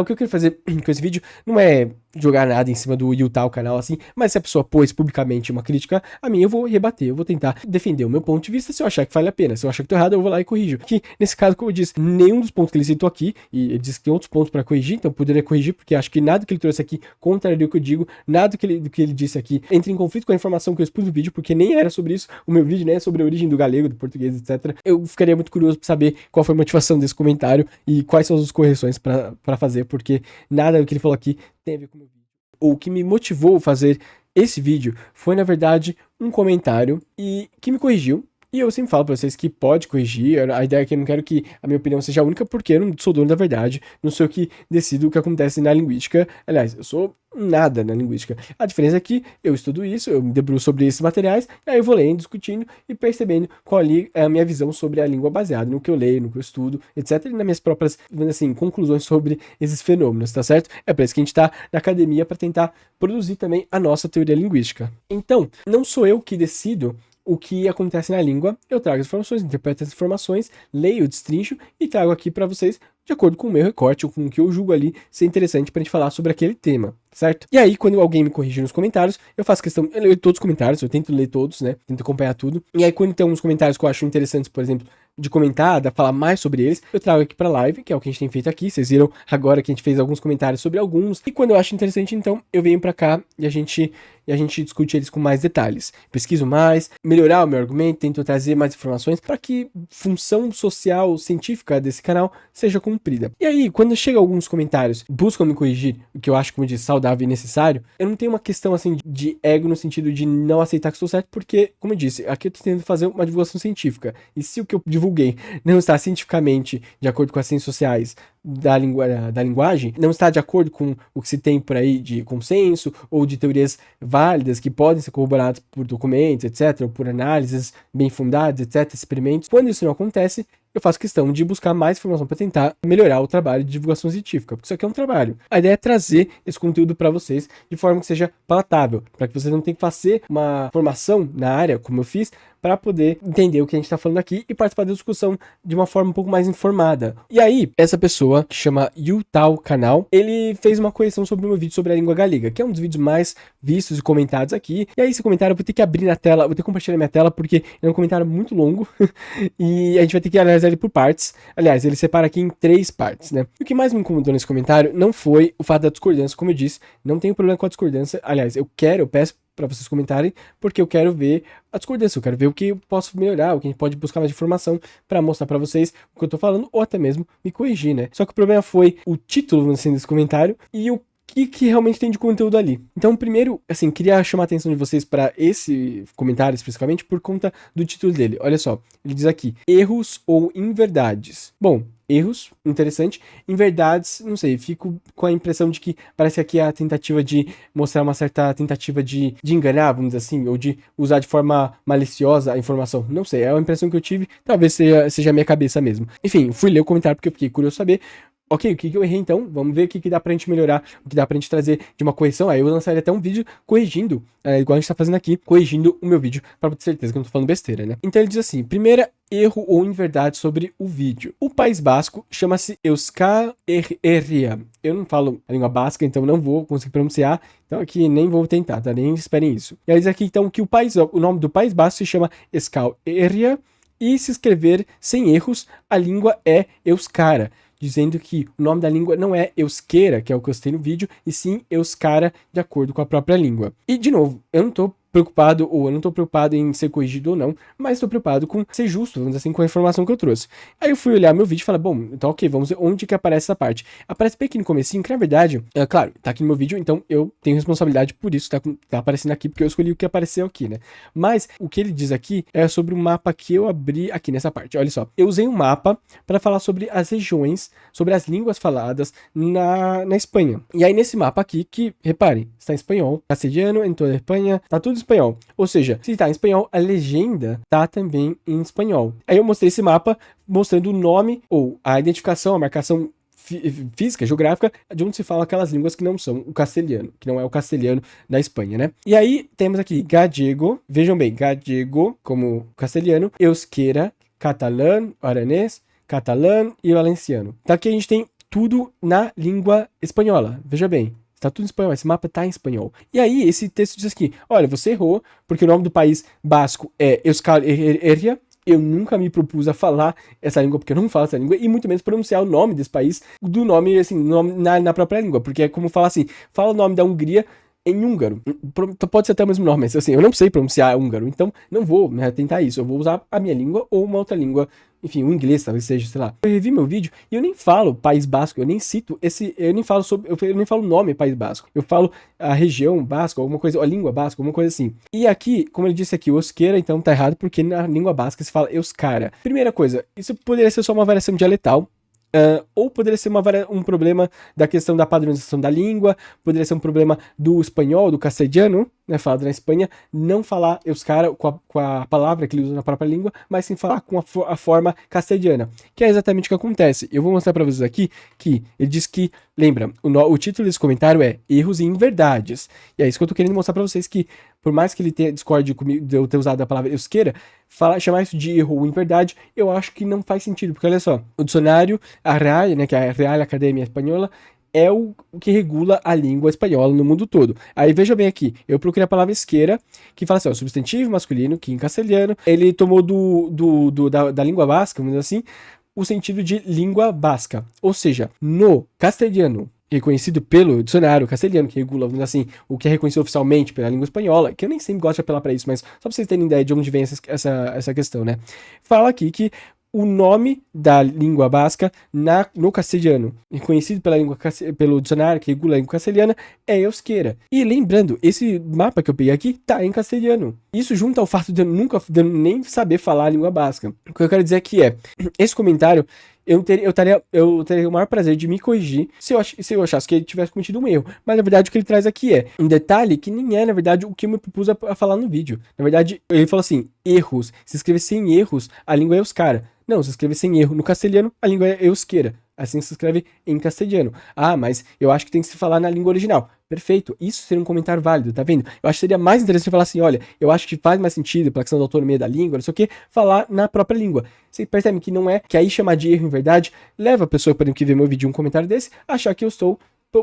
O que eu quero fazer com esse vídeo não é jogar nada em cima do Yutal canal assim, mas se a pessoa pôs publicamente uma crítica a mim, eu vou rebater, eu vou tentar defender o meu ponto de vista se eu achar que vale a pena. Se eu achar que tô errado, eu vou lá e corrijo. Que nesse caso, como eu disse, nenhum dos pontos que ele citou aqui, e ele disse que tem outros pontos pra corrigir, então eu poderia corrigir, porque acho que nada que ele trouxe aqui contraria o que eu digo, nada do que ele disse aqui entra em conflito com a informação que eu expus no vídeo, porque nem era sobre isso, o meu vídeo nem é sobre a origem do galego, do português, etc. Eu ficaria muito curioso pra saber qual foi a motivação desse comentário e quais são as correções pra fazer, porque nada do que ele falou aqui tem a ver com o meu vídeo. O que me motivou a fazer esse vídeo foi, na verdade, um comentário e que me corrigiu. E eu sempre falo pra vocês que pode corrigir, a ideia é que eu não quero que a minha opinião seja a única, porque eu não sou dono da verdade, não sou eu que decido o que acontece na linguística. Aliás, eu sou nada na linguística. A diferença é que eu estudo isso, eu me debruço sobre esses materiais, e aí eu vou lendo, discutindo e percebendo qual ali é a minha visão sobre a língua baseada no que eu leio, no que eu estudo, etc. E nas minhas próprias, assim, conclusões sobre esses fenômenos, tá certo? É por isso que a gente tá na academia para tentar produzir também a nossa teoria linguística. Então, não sou eu que decido o que acontece na língua, eu trago as informações, interpreto as informações, leio, destrincho e trago aqui para vocês de acordo com o meu recorte ou com o que eu julgo ali ser interessante pra gente falar sobre aquele tema, certo? E aí, quando alguém me corrige nos comentários, eu faço questão, eu leio todos os comentários, eu tento ler todos, né? Tento acompanhar tudo. E aí, quando tem alguns comentários que eu acho interessantes, por exemplo, de comentar, de falar mais sobre eles, eu trago aqui pra live, que é o que a gente tem feito aqui. Vocês viram agora que a gente fez alguns comentários sobre alguns. E quando eu acho interessante, então, eu venho pra cá e a gente discute eles com mais detalhes. Pesquiso mais, melhorar o meu argumento, tento trazer mais informações para que função social, científica desse canal seja cumprida. E aí, quando chega alguns comentários, buscam me corrigir, o que eu acho, como eu disse, saudável e necessário, eu não tenho uma questão, assim, de ego no sentido de não aceitar que estou certo, porque, como eu disse, aqui eu tô tentando fazer uma divulgação científica. E se o que eu divulguei não está cientificamente de acordo com as ciências sociais da linguagem, não está de acordo com o que se tem por aí de consenso ou de teorias válidas que podem ser corroboradas por documentos, etc., ou por análises bem fundadas, etc., experimentos. Quando isso não acontece, eu faço questão de buscar mais informação para tentar melhorar o trabalho de divulgação científica, porque isso aqui é um trabalho. A ideia é trazer esse conteúdo para vocês de forma que seja palatável, para que vocês não tenham que fazer uma formação na área, como eu fiz, para poder entender o que a gente está falando aqui e participar da discussão de uma forma um pouco mais informada. E aí, essa pessoa, que chama Yutal Canal, ele fez uma correção sobre o meu vídeo sobre a língua galega, que é um dos vídeos mais vistos e comentados aqui. E aí, esse comentário eu vou ter que abrir na tela, vou ter que compartilhar minha tela, porque é um comentário muito longo e a gente vai ter que analisar ele por partes. Aliás, ele separa aqui em 3 partes, né? O que mais me incomodou nesse comentário não foi o fato da discordância, como eu disse, não tenho problema com a discordância. Aliás, eu peço para vocês comentarem, porque eu quero ver a discordância, eu quero ver o que eu posso melhorar, o que a gente pode buscar mais informação para mostrar para vocês o que eu tô falando, ou até mesmo me corrigir, né? Só que o problema foi o título assim, desse comentário e o que realmente tem de conteúdo ali. Então, primeiro, assim, queria chamar a atenção de vocês para esse comentário especificamente por conta do título dele. Olha só, ele diz aqui, erros ou inverdades. Bom, erros, interessante. Inverdades, não sei, fico com a impressão de que parece que aqui é a tentativa de mostrar uma certa tentativa de enganar, vamos dizer assim, ou de usar de forma maliciosa a informação. Não sei, é a impressão que eu tive, talvez seja a minha cabeça mesmo. Enfim, fui ler o comentário porque eu fiquei curioso saber. Ok, o que eu errei então? Vamos ver o que dá pra gente melhorar, o que dá pra gente trazer de uma correção. Aí eu lançaria até um vídeo corrigindo, igual a gente tá fazendo aqui, corrigindo o meu vídeo, pra ter certeza que eu não tô falando besteira, né? Então ele diz assim, primeira erro ou inverdade sobre o vídeo. O País Basco chama-se Euskal Herria. Eu não falo a língua basca, então não vou conseguir pronunciar, então aqui nem vou tentar, tá? Nem esperem isso. E aí diz aqui então que o nome do País Basco se chama Euskal Herria e se escrever sem erros, a língua é Euskara, dizendo que o nome da língua não é Euskera, que é o que eu citei no vídeo, e sim Euskara, de acordo com a própria língua. E, de novo, eu não tô preocupado em ser corrigido ou não, mas estou preocupado com ser justo, vamos dizer assim, com a informação que eu trouxe. Aí eu fui olhar meu vídeo e falei, bom, então ok, vamos ver onde que aparece essa parte. Aparece bem aqui no comecinho, que na verdade, claro, tá aqui no meu vídeo, então eu tenho responsabilidade por isso, tá aparecendo aqui, porque eu escolhi o que apareceu aqui, né? Mas o que ele diz aqui é sobre o mapa que eu abri aqui nessa parte. Olha só, eu usei um mapa para falar sobre as regiões, sobre as línguas faladas na Espanha. E aí nesse mapa aqui, que, reparem, está em espanhol, castelhano, em toda a Espanha, tá tudo em espanhol. Ou seja, se tá em espanhol, a legenda tá também em espanhol. Aí eu mostrei esse mapa mostrando o nome ou a identificação, a marcação física, geográfica, de onde se fala aquelas línguas que não são o castelhano, que não é o castelhano da Espanha, né? E aí temos aqui gallego, vejam bem, gallego como castelhano, euskera, catalã, aranês, catalã e valenciano. Então aqui a gente tem tudo na língua espanhola. Veja bem, está tudo em espanhol, esse mapa está em espanhol. E aí, esse texto diz aqui, olha, você errou, porque o nome do país basco é Euskal Herria. Eu nunca me propus a falar essa língua, porque eu não falo essa língua, e muito menos pronunciar o nome desse país, do nome, assim, nome na própria língua, porque é como falar assim, fala o nome da Hungria em húngaro. Pode ser até o mesmo nome, mas assim, eu não sei pronunciar húngaro, então não vou, né, tentar isso. Eu vou usar a minha língua ou uma outra língua, enfim, o inglês talvez seja, sei lá. Eu revi meu vídeo e eu nem falo País Basco, eu nem cito eu nem falo sobre, eu nem falo o nome País Basco. Eu falo a região basca, alguma coisa, a língua basca, alguma coisa assim. E aqui, como ele disse aqui, Euskera, então tá errado, porque na língua basca se fala Euskara. Primeira coisa, isso poderia ser só uma variação dialetal. Ou poderia ser um problema da questão da padronização da língua, poderia ser um problema do espanhol, do castelhano, né, falado na Espanha, não falar euskara com a palavra que ele usa na própria língua, mas sim falar com a forma castelhana, que é exatamente o que acontece. Eu vou mostrar para vocês aqui que ele diz que, lembra, o título desse comentário é Erros e Inverdades, e é isso que eu tô querendo mostrar para vocês, que por mais que ele tenha discorde comigo de eu ter usado a palavra euskera, chamar isso de erro ou inverdade, eu acho que não faz sentido, porque olha só, o dicionário, a RAE, né, que é a Real Academia Espanhola, é o que regula a língua espanhola no mundo todo. Aí veja bem aqui, eu procurei a palavra esquerda, que fala assim, ó, substantivo masculino, que em castelhano, ele tomou da língua basca, vamos dizer assim, o sentido de língua basca. Ou seja, no castelhano, reconhecido pelo dicionário castelhano, que regula, vamos dizer assim, o que é reconhecido oficialmente pela língua espanhola, que eu nem sempre gosto de apelar para isso, mas só para vocês terem ideia de onde vem essa questão, né? Fala aqui que o nome da língua basca no castelhano, reconhecido pelo dicionário que regula a língua castelhana, é euskera. E lembrando, esse mapa que eu peguei aqui tá em castelhano. Isso junto ao fato de eu nem saber falar a língua basca. O que eu quero dizer aqui é, esse comentário eu teria o maior prazer de me corrigir se eu achasse que ele tivesse cometido um erro. Mas na verdade o que ele traz aqui é um detalhe que nem é, na verdade, o que eu me propus a falar no vídeo. Na verdade, ele falou assim, erros. Se escrever sem erros, a língua é euskara. Não, se escrever sem erro no castelhano, a língua é euskera. Assim se escreve em castelhano. Ah, mas eu acho que tem que se falar na língua original. Perfeito, isso seria um comentário válido, tá vendo? Eu acho que seria mais interessante falar assim, olha, eu acho que faz mais sentido, pela questão da autonomia da língua, não sei o que, falar na própria língua. Você percebe que não é, que aí chamar de erro em verdade, leva a pessoa, por exemplo, que vê meu vídeo um comentário desse, a achar que eu estou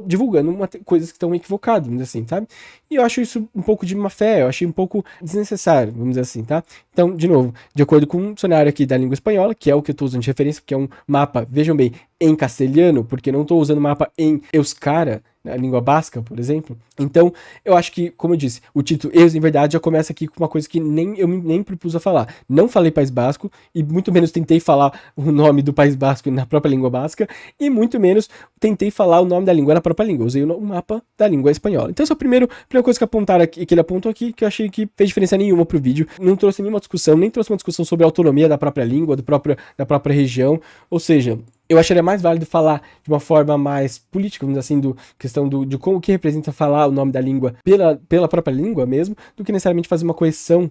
divulgando coisas que estão equivocadas, vamos dizer assim, sabe? E eu acho isso um pouco de má fé, eu achei um pouco desnecessário, vamos dizer assim, tá? Então, de novo, de acordo com o dicionário aqui da língua espanhola, que é o que eu estou usando de referência, que é um mapa, vejam bem, em castelhano, porque não estou usando mapa em euskara, a língua basca, por exemplo. Então, eu acho que, como eu disse, o título Erros em Verdade já começa aqui com uma coisa que eu nem propus a falar. Não falei País Basco, e muito menos tentei falar o nome do País Basco na própria língua basca, e muito menos tentei falar o nome da língua na própria língua. Eu usei o mapa da língua espanhola. Então, essa é a primeira coisa que apontaram aqui, que ele apontou aqui, que eu achei que fez diferença nenhuma pro vídeo. Não trouxe nenhuma discussão, nem trouxe uma discussão sobre a autonomia da própria língua, da própria região. Ou seja, eu acharia mais válido falar de uma forma mais política, vamos dizer assim, questão de como que representa falar o nome da língua pela própria língua mesmo, do que necessariamente fazer uma correção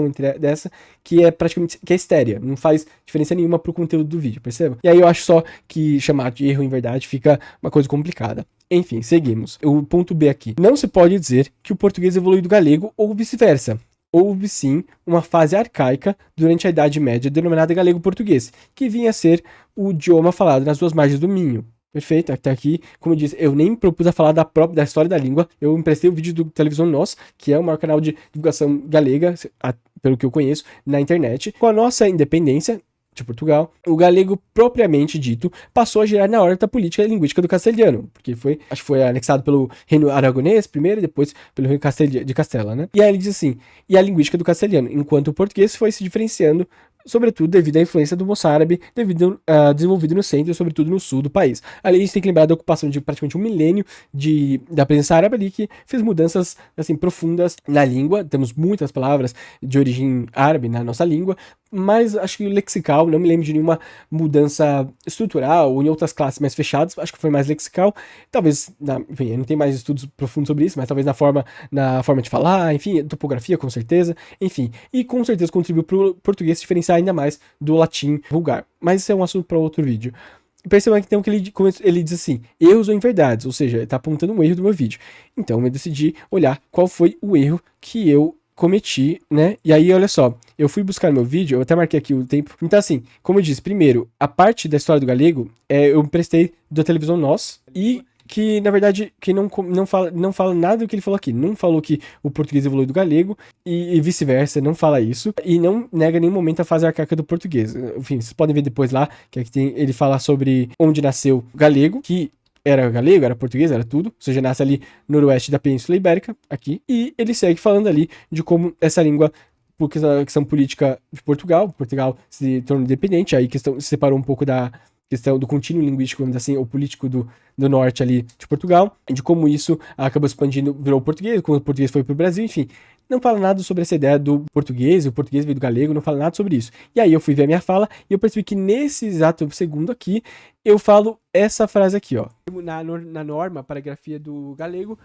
entre dessa, que é praticamente, que é estérea, não faz diferença nenhuma pro conteúdo do vídeo, perceba? E aí eu acho só que chamar de erro em verdade fica uma coisa complicada. Enfim, seguimos. O ponto B aqui. Não se pode dizer que o português evoluiu do galego ou vice-versa. Houve sim uma fase arcaica durante a Idade Média denominada galego-português, que vinha a ser o idioma falado nas duas margens do Minho. Perfeito, até aqui, como eu disse, eu nem propus a falar da história da língua, eu emprestei o vídeo do Televisão Nós, que é o maior canal de divulgação galega, pelo que eu conheço, na internet. Com a nossa independência de Portugal, o galego propriamente dito passou a girar na órbita política e linguística do castelhano, porque acho que foi anexado pelo reino aragonês primeiro e depois pelo reino de Castela, né? E aí ele diz assim, e a linguística do castelhano, enquanto o português foi se diferenciando, sobretudo devido à influência do moçárabe, desenvolvido no centro e sobretudo no sul do país. Ali a gente tem que lembrar da ocupação de praticamente um milênio da presença árabe ali, que fez mudanças assim profundas na língua. Temos muitas palavras de origem árabe na nossa língua, mas acho que lexical, não me lembro de nenhuma mudança estrutural ou em outras classes mais fechadas, acho que foi mais lexical, talvez, enfim, eu não tenho mais estudos profundos sobre isso, mas talvez na forma de falar, enfim, topografia com certeza, enfim, e com certeza contribuiu para o português se diferenciar ainda mais do latim vulgar, mas isso é um assunto para outro vídeo. Perceba que então que ele diz assim, erros ou inverdades, ou seja, ele está apontando um erro do meu vídeo, então eu decidi olhar qual foi o erro que eu cometi, né? E aí, olha só, eu fui buscar no meu vídeo, eu até marquei aqui o tempo. Então, assim, como eu disse, primeiro, a parte da história do galego, eu emprestei da televisão Nós, e que, na verdade, que não fala nada do que ele falou aqui. Não falou que o português evoluiu do galego e vice-versa, não fala isso. E não nega em nenhum momento a fase arcaica do português. Enfim, vocês podem ver depois lá, que aqui ele fala sobre onde nasceu o galego, que era galego, era português, era tudo. Ou seja, nasce ali no noroeste da Península Ibérica, aqui. E ele segue falando ali de como essa língua, por questão política de Portugal se tornou independente, aí questão se separou um pouco da questão do contínuo linguístico, vamos dizer assim, ou político do norte ali de Portugal, de como isso acabou expandindo, virou português, como o português foi pro Brasil, enfim. Não fala nada sobre essa ideia do português, o português veio do galego, não fala nada sobre isso. E aí eu fui ver a minha fala e eu percebi que nesse exato segundo aqui, eu falo essa frase aqui, ó. Na norma, paragrafia do galego,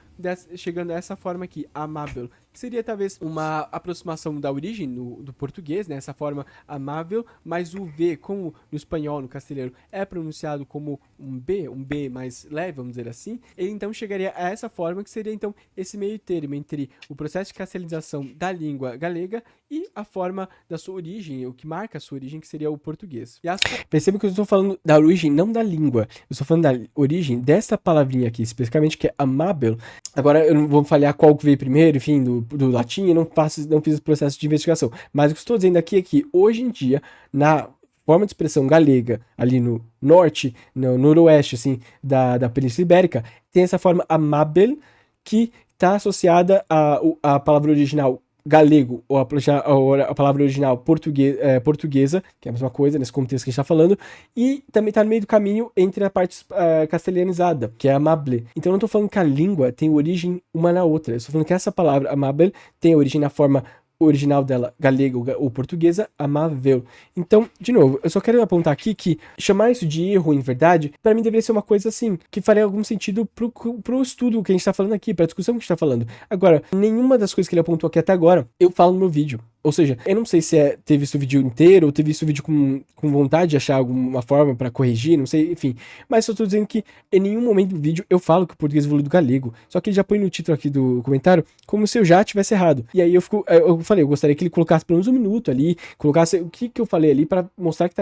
chegando a essa forma aqui, amável, que seria talvez uma aproximação da origem do português, né? Essa forma amável, mas o V, como no espanhol, no castelhano, é pronunciado como um B mais leve, vamos dizer assim, ele então chegaria a essa forma, que seria então esse meio termo entre o processo de castelhanização da língua galega e a forma da sua origem, o que marca a sua origem, que seria o português. Perceba que eu estou falando da origem, não da língua. Eu estou falando da origem dessa palavrinha aqui, especificamente, que é amável. Agora, eu não vou falhar qual que veio primeiro, enfim, do latim, eu não fiz o processo de investigação. Mas o que estou dizendo aqui é que, hoje em dia, na forma de expressão galega, ali no norte, no noroeste, assim, da Península Ibérica, tem essa forma amável, que está associada à palavra original galego, ou a palavra original portuguesa, que é a mesma coisa nesse contexto que a gente está falando, e também está no meio do caminho entre a parte castelhanizada, que é amable. Então eu não estou falando que a língua tem origem uma na outra, eu estou falando que essa palavra amable tem origem na forma original dela, galego ou portuguesa, amável. Então, de novo, eu só quero apontar aqui que chamar isso de erro em verdade, para mim deveria ser uma coisa assim, que faria algum sentido pro estudo que a gente tá falando aqui, pra discussão que a gente tá falando. Agora, nenhuma das coisas que ele apontou aqui até agora, eu falo no meu vídeo. Ou seja, eu não sei se ter visto o vídeo inteiro ou ter visto o vídeo com vontade de achar alguma forma pra corrigir, não sei, enfim. Mas só tô dizendo que em nenhum momento do vídeo eu falo que o português evoluiu do galego. Só que ele já põe no título aqui do comentário como se eu já tivesse errado. E aí eu falei, eu gostaria que ele colocasse pelo menos um minuto ali, colocasse o que eu falei ali pra mostrar que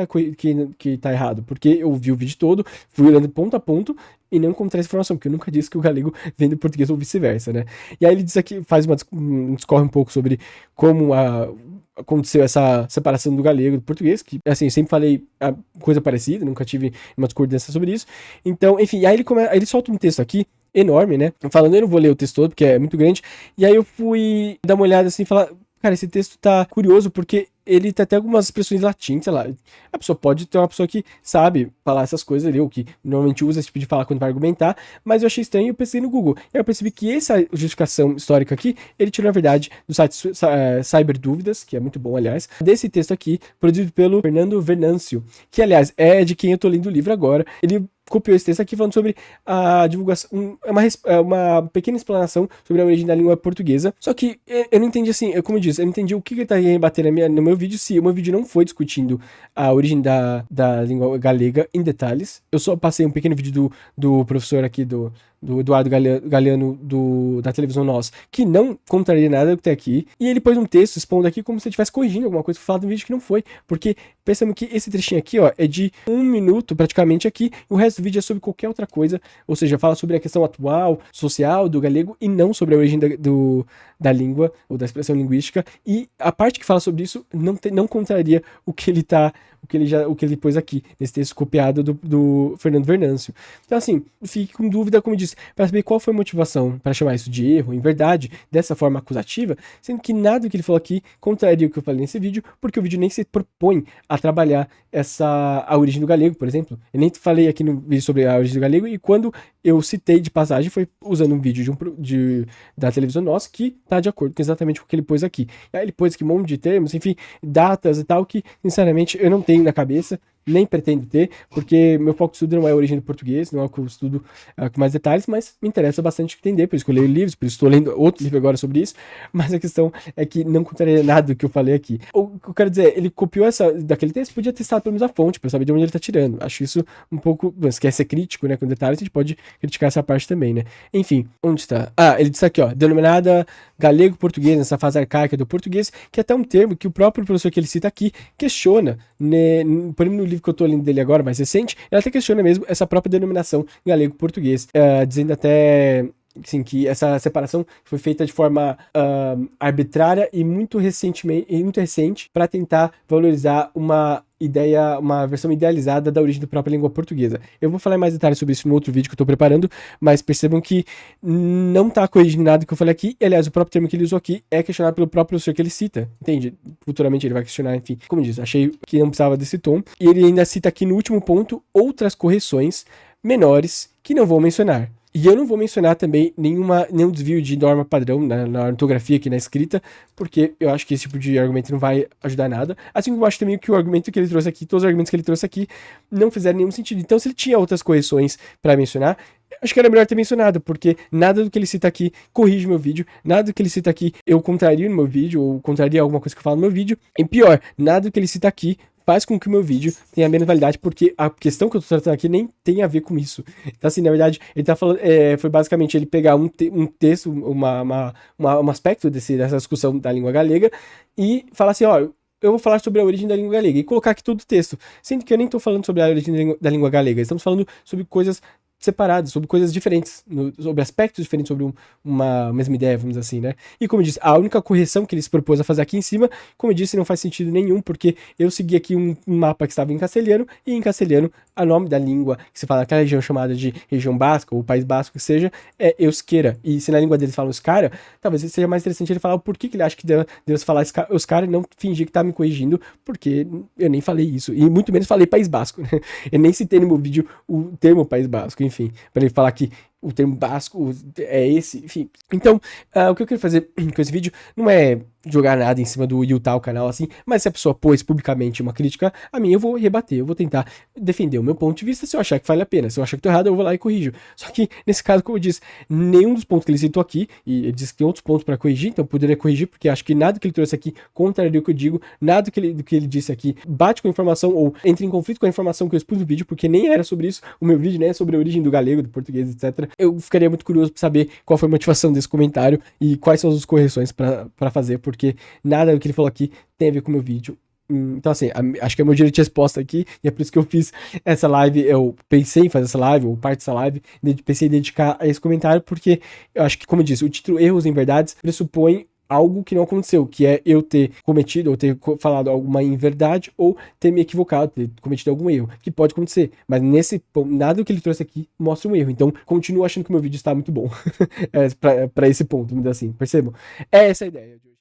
tá errado. Porque eu vi o vídeo todo, fui olhando ponto a ponto e não encontrei essa informação, porque eu nunca disse que o galego vem do português ou vice-versa, né? E aí ele diz aqui, discorre um pouco sobre como aconteceu essa separação do galego e do português, que, assim, eu sempre falei a coisa parecida, nunca tive uma discordância sobre isso. Então, enfim, aí ele solta um texto aqui, enorme, né? Falando, eu não vou ler o texto todo, porque é muito grande, e aí eu fui dar uma olhada assim e falar, cara, esse texto tá curioso, porque ele tem até algumas expressões em latim, sei lá. A pessoa pode ter uma pessoa que sabe falar essas coisas ali, ou que normalmente usa esse tipo de fala quando vai argumentar, mas eu achei estranho e eu pesquisei no Google. E aí eu percebi que essa justificação histórica aqui, ele tirou, na verdade, do site Cyber Dúvidas, que é muito bom, aliás, desse texto aqui, produzido pelo Fernando Vernâncio, que, aliás, é de quem eu tô lendo o livro agora. Ele copiou esse texto aqui falando sobre a divulgação, uma pequena explanação sobre a origem da língua portuguesa. Só que eu não entendi, assim, como eu disse, eu não entendi o que ele tá rebatendo no meu vídeo, se o meu vídeo não foi discutindo a origem da língua galega em detalhes. Eu só passei um pequeno vídeo do professor aqui, do Eduardo Galeano, da televisão Nós, que não contraria nada do que tem aqui, e ele pôs um texto expondo aqui como se ele estivesse corrigindo alguma coisa que foi falado no vídeo que não foi, porque pensamos que esse trechinho aqui, ó, é de 1 minuto praticamente aqui, e o resto do vídeo é sobre qualquer outra coisa, ou seja, fala sobre a questão atual, social do galego, e não sobre a origem da língua, ou da expressão linguística, e a parte que fala sobre isso não contraria o que ele pôs aqui, nesse texto copiado do Fernando Vernâncio. Então, assim, fique com dúvida, como eu disse, para saber qual foi a motivação para chamar isso de erro, em verdade, dessa forma acusativa, sendo que nada do que ele falou aqui contraria o que eu falei nesse vídeo, porque o vídeo nem se propõe a trabalhar a origem do galego, por exemplo. Eu nem falei aqui no vídeo sobre a origem do galego, e quando eu citei de passagem foi usando um vídeo da televisão Nossa, que tá de acordo com exatamente o que ele pôs aqui. E aí ele pôs aqui um monte de termos, enfim, datas e tal, que, sinceramente, eu não tenho na cabeça. nem pretendo ter, porque meu foco de estudo não é a origem do português, não é o que eu estudo com mais detalhes, mas me interessa bastante entender, por isso que eu leio livros, por isso estou lendo outro livro agora sobre isso, mas a questão é que não contaria nada do que eu falei aqui. O que eu quero dizer, ele copiou daquele texto, podia ter citado pelo menos a fonte, para saber de onde ele tá tirando. Acho isso um pouco, se quer ser crítico, né, com detalhes, a gente pode criticar essa parte também, né. Enfim, onde está? Ah, ele disse aqui, ó, denominada galego-português, nessa fase arcaica do português, que é até um termo que o próprio professor que ele cita aqui questiona, né, por exemplo, no livro que eu tô lendo dele agora, mais recente, ele até questiona mesmo essa própria denominação galego-português, dizendo até assim, que essa separação foi feita de forma arbitrária e muito recente para tentar valorizar uma ideia, uma versão idealizada da origem da própria língua portuguesa. Eu vou falar mais detalhes sobre isso no outro vídeo que eu tô preparando, mas percebam que não tá corrigindo nada que eu falei aqui, e, aliás, o próprio termo que ele usou aqui é questionado pelo próprio professor que ele cita, entende? Futuramente ele vai questionar, enfim. Como diz, achei que não precisava desse tom. E ele ainda cita aqui no último ponto outras correções menores que não vou mencionar. E eu não vou mencionar também nenhum desvio de norma padrão na ortografia aqui na escrita, porque eu acho que esse tipo de argumento não vai ajudar nada. Assim como eu acho também que o argumento que ele trouxe aqui, todos os argumentos que ele trouxe aqui, não fizeram nenhum sentido. Então, se ele tinha outras correções para mencionar, acho que era melhor ter mencionado, porque nada do que ele cita aqui corrige meu vídeo, nada do que ele cita aqui eu contrario no meu vídeo, ou contraria alguma coisa que eu falo no meu vídeo. E pior, nada do que ele cita aqui faz com que o meu vídeo tenha menos validade, porque a questão que eu tô tratando aqui nem tem a ver com isso. Então, assim, na verdade, ele tá falando, foi basicamente ele pegar um texto, um aspecto dessa discussão da língua galega e falar assim, ó, eu vou falar sobre a origem da língua galega e colocar aqui todo o texto. Sendo que eu nem tô falando sobre a origem da língua galega, estamos falando sobre coisas separados, sobre coisas diferentes, sobre aspectos diferentes, sobre uma mesma ideia, vamos dizer assim, né? E como eu disse, a única correção que ele se propôs a fazer aqui em cima, como eu disse, não faz sentido nenhum, porque eu segui aqui um mapa que estava em castelhano, e em castelhano, o nome da língua que se fala naquela região chamada de região basca, ou país basco que seja, é euskera. E se na língua deles falam euskara, talvez seja mais interessante ele falar o porquê que ele acha que Deus falar euskara e não fingir que tá me corrigindo, porque eu nem falei isso, e muito menos falei país basco, né? Eu nem citei no meu vídeo o termo país basco, enfim, para ele falar que o termo basco é esse, enfim. Então, o que eu quero fazer com esse vídeo não é jogar nada em cima do Utah, o canal, assim, mas se a pessoa pôs publicamente uma crítica a mim, eu vou rebater, eu vou tentar defender o meu ponto de vista. Se eu achar que vale a pena, se eu achar que tô errado, eu vou lá e corrijo. Só que, nesse caso, como eu disse, nenhum dos pontos que ele citou aqui, e ele disse que tem outros pontos para corrigir, então eu poderia corrigir, porque acho que nada que ele trouxe aqui contraria o que eu digo, nada do que ele disse aqui bate com a informação, ou entra em conflito com a informação que eu expus no vídeo, porque nem era sobre isso, o meu vídeo nem é sobre a origem do galego, do português, etc. Eu ficaria muito curioso para saber qual foi a motivação desse comentário e quais são as correções para fazer, porque nada do que ele falou aqui tem a ver com o meu vídeo. Então, assim, acho que é meu direito de resposta aqui, e é por isso que eu fiz essa live. Eu pensei em fazer essa live, ou parte dessa live, pensei em dedicar a esse comentário, porque eu acho que, como eu disse, o título Erros em Verdades pressupõe algo que não aconteceu, que é eu ter cometido, ou ter falado alguma inverdade, ou ter me equivocado, ter cometido algum erro, que pode acontecer, mas nesse ponto, nada do que ele trouxe aqui mostra um erro, então continuo achando que o meu vídeo está muito bom, para esse ponto, vamos dizer assim, percebam? É essa a ideia de hoje.